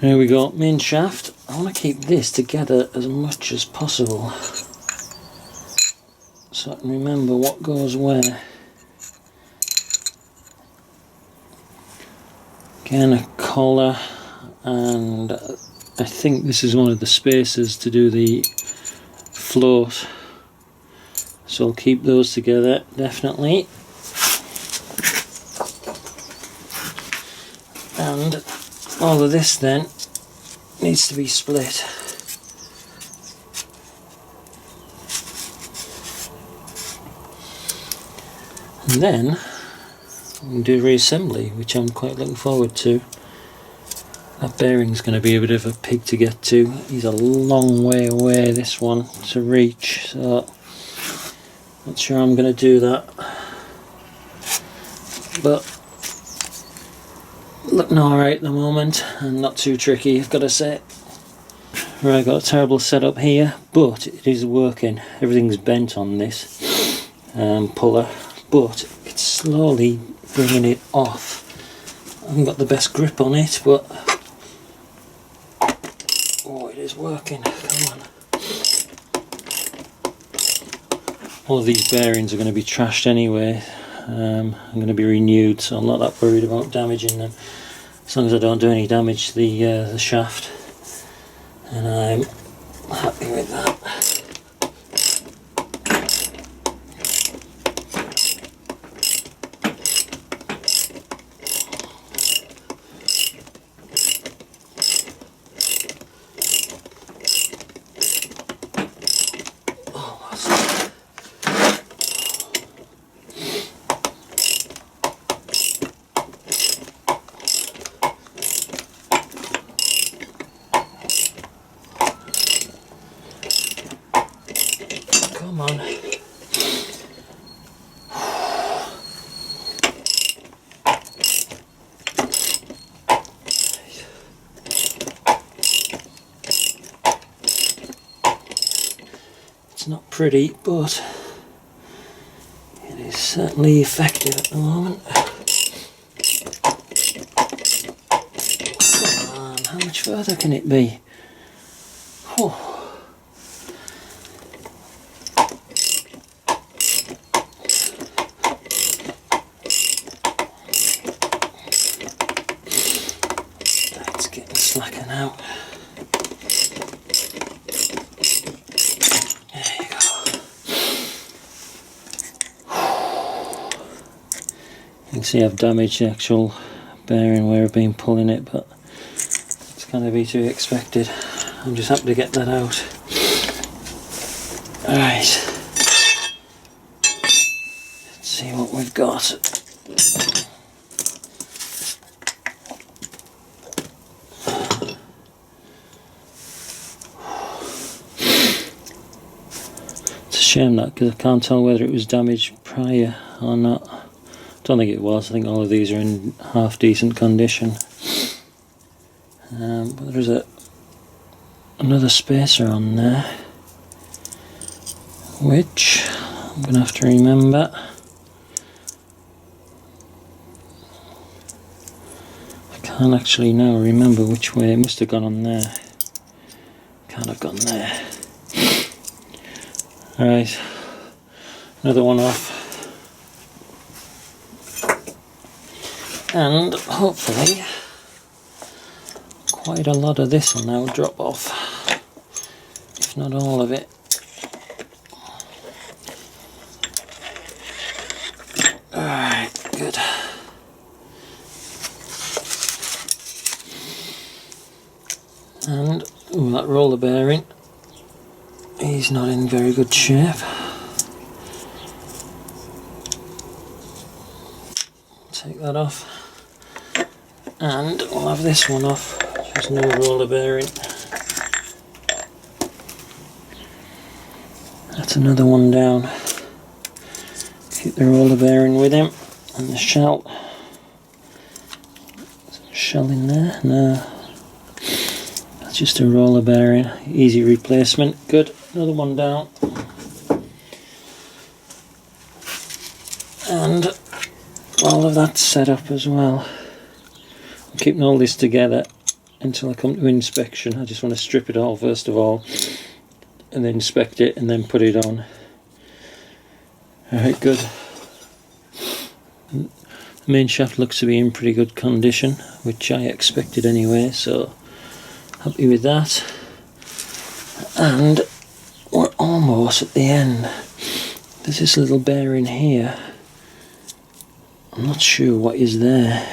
Here we go, main shaft. I want to keep this together as much as possible so I can remember what goes where. Again, a collar, and I think this is one of the spacers to do the float, so I'll keep those together definitely. And all of this then needs to be split. And then we can do reassembly, which I'm quite looking forward to. That bearing's going to be a bit of a pig to get to. He's a long way away, this one, to reach, so not sure I'm going to do that. But looking alright at the moment, and not too tricky, I've got to say. Right, I've got a terrible setup here, but it is working. Everything's bent on this puller, but it's slowly bringing it off. I haven't got the best grip on it, but oh, it is working. Come on. All of these bearings are going to be trashed anyway. I'm going to be renewed, so I'm not that worried about damaging them, as long as I don't do any damage to the shaft, and I'm happy with that. Come on. It's not pretty, but it is certainly effective at the moment. Come on, how much further can it be? Whew. Slacken out. There you go. You can see I've damaged the actual bearing where I've been pulling it, but it's going to be to be expected. I'm just happy to get that out. Alright. Let's see what we've got. Shame that, because I can't tell whether it was damaged prior or not. I don't think it was. I think all of these are in half decent condition. But there's another spacer on there, which I'm going to have to remember. I can't actually now remember which way. It must have gone on there. Can't have gone there. Alright, another one off, and hopefully quite a lot of this will now drop off, if not all of it. Alright, good. And that roller bearing, he's not in very good shape. Take that off, and we'll have this one off. There's no roller bearing. That's another one down. Keep the roller bearing with him, and the shell. Is there a shell in there? No. That's just a roller bearing. Easy replacement. Good. Another one down. And all of that set up as well. I'm keeping all this together until I come to inspection. I just want to strip it all first of all, and then inspect it, and then put it on. Alright, good. The main shaft looks to be in pretty good condition, which I expected anyway, so happy with that. And we're almost at the end. There's this little bearing here. I'm not sure what is there.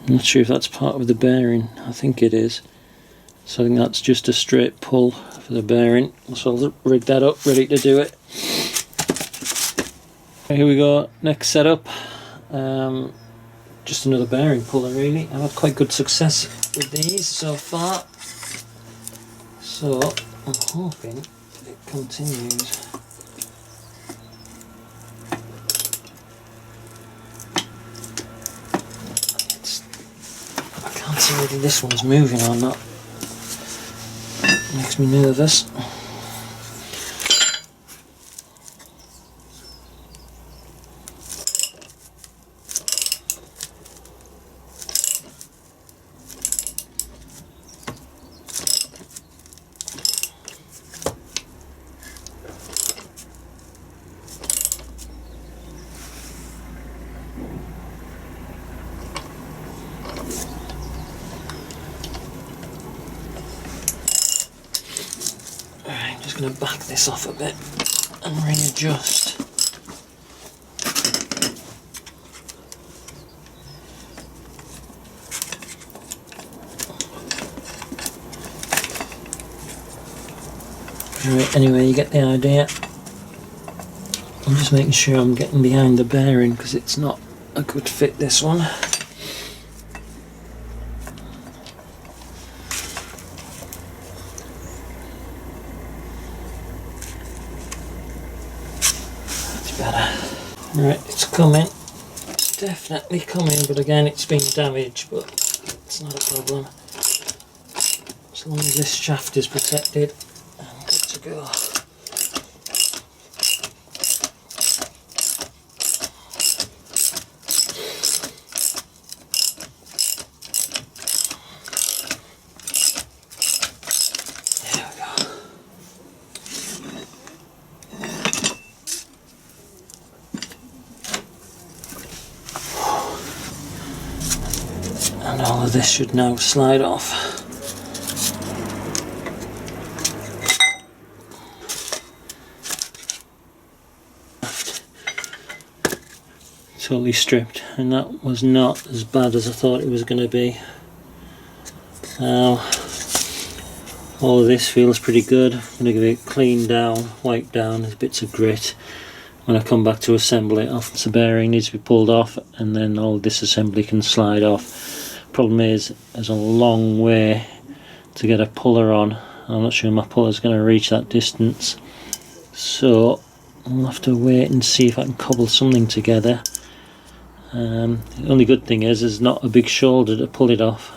I'm not sure if that's part of the bearing. I think it is. So I think that's just a straight pull for the bearing. So I'll rig that up, ready to do it. Here we go, next setup. Just another bearing puller really. I've had quite good success with these so far. So I'm hoping it continues. I can't see whether this one's moving or not. It makes me nervous. Just going to back this off a bit and readjust. Right, anyway, you get the idea. I'm just making sure I'm getting behind the bearing because it's not a good fit, this one. Right, it's coming. It's definitely coming, but again it's been damaged, but it's not a problem. As long as this shaft is protected, I'm good to go. And all of this should now slide off. Totally stripped, and that was not as bad as I thought it was going to be. Now, all of this feels pretty good. I'm going to give it clean down, wipe down, there's bits of grit. When I come back to assemble it off, the bearing needs to be pulled off, and then all this assembly can slide off. Problem is, there's a long way to get a puller on. I'm not sure my puller's going to reach that distance, so I'll have to wait and see if I can cobble something together. The only good thing is there's not a big shoulder to pull it off.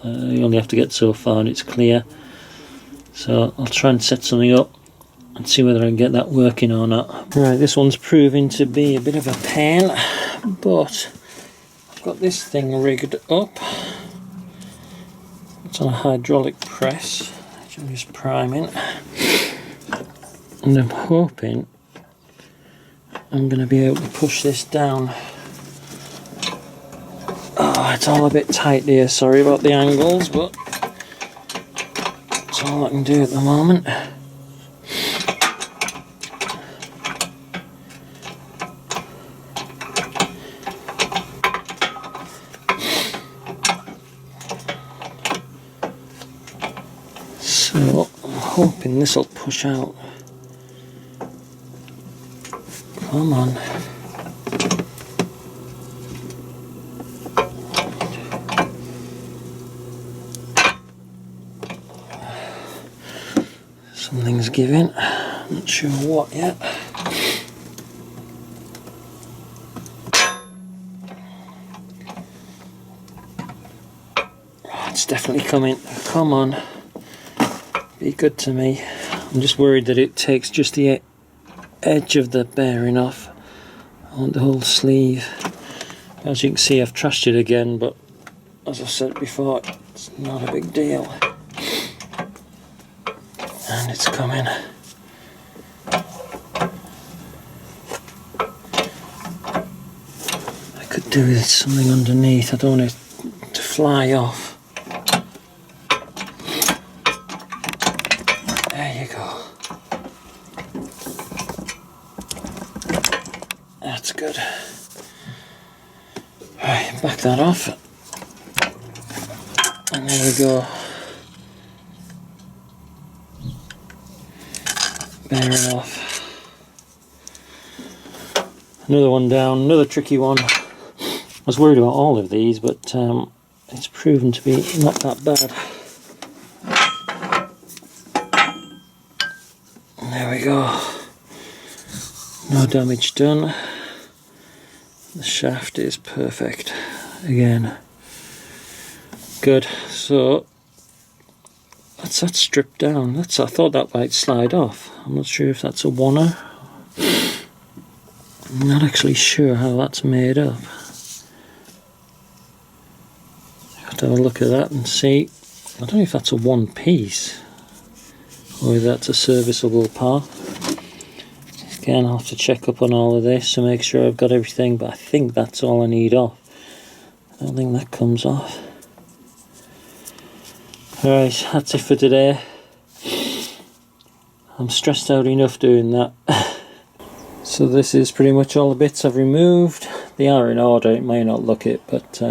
You only have to get so far and it's clear. So I'll try and set something up and see whether I can get that working or not. Right, this one's proving to be a bit of a pain, but I've got this thing rigged up. It's on a hydraulic press, which I'm just priming. And I'm hoping I'm going to be able to push this down. Oh, it's all a bit tight here, sorry about the angles, but that's all I can do at the moment. So I'm hoping this will push out. Come on. Something's giving, not sure what yet. Oh, it's definitely coming, come on, be good to me. I'm just worried that it takes just the edge of the bearing off. I want the whole sleeve. As you can see, I've trashed it again, but as I said before, It's not a big deal. And it's coming. I could do with something underneath. I don't want it to fly off. There you go. That's good. Right, back that off. And there we go. Bearing off. Another one down, another tricky one. I was worried about all of these, but it's proven to be not that bad. There we go. No damage done. The shaft is perfect again. Good. So that's that stripped down. I thought that might slide off. I'm not sure if that's a oneer. I'm not actually sure how that's made up. I have to have a look at that and see. I don't know if that's a one piece or if that's a serviceable part. Again, I'll have to check up on all of this to make sure I've got everything, but I think that's all I need off. I don't think that comes off. Alright, that's it for today. I'm stressed out enough doing that. So this is pretty much all the bits I've removed. They are in order, it may not look it, but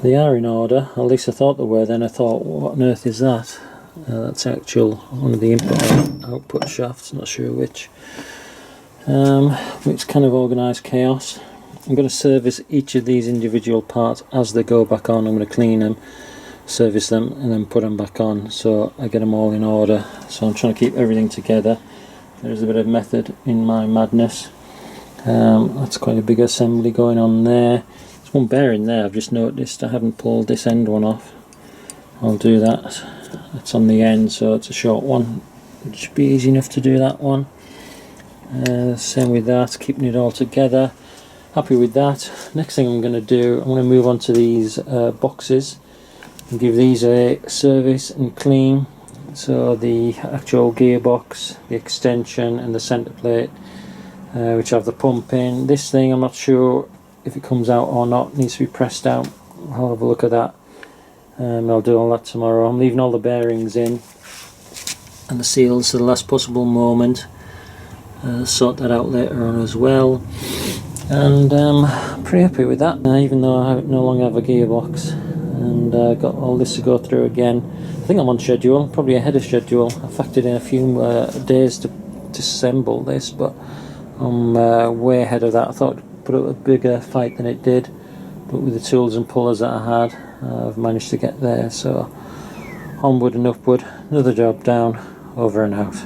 they are in order. At least I thought they were, then I thought, what on earth is that? That's actual one of the input and output shafts, not sure which. It's kind of organised chaos. I'm going to service each of these individual parts as they go back on. I'm going to clean them, service them, and then put them back on so I get them all in order. So I'm trying to keep everything together. There's a bit of method in my madness. That's quite a big assembly going on there. There's one bearing there, I've just noticed. I haven't pulled this end one off. I'll do that. It's on the end, so it's a short one. It should be easy enough to do that one. Same with that, keeping it all together. Happy with that. Next thing I'm going to do, I'm going to move on to these boxes and give these a service and clean. So the actual gearbox, the extension and the centre plate, which have the pump in. This thing I'm not sure if it comes out or not, it needs to be pressed out. I'll have a look at that. I'll do all that tomorrow. I'm leaving all the bearings in and the seals to the last possible moment. Sort that out later on as well. And I'm pretty happy with that, even though I no longer have a gearbox. And got all this to go through again. I think I'm on schedule, probably ahead of schedule. I factored in a few days to disassemble this, but I'm way ahead of that. I thought it'd put up a bigger fight than it did, but with the tools and pullers that I had, I've managed to get there. So onward and upward, another job down, over and out.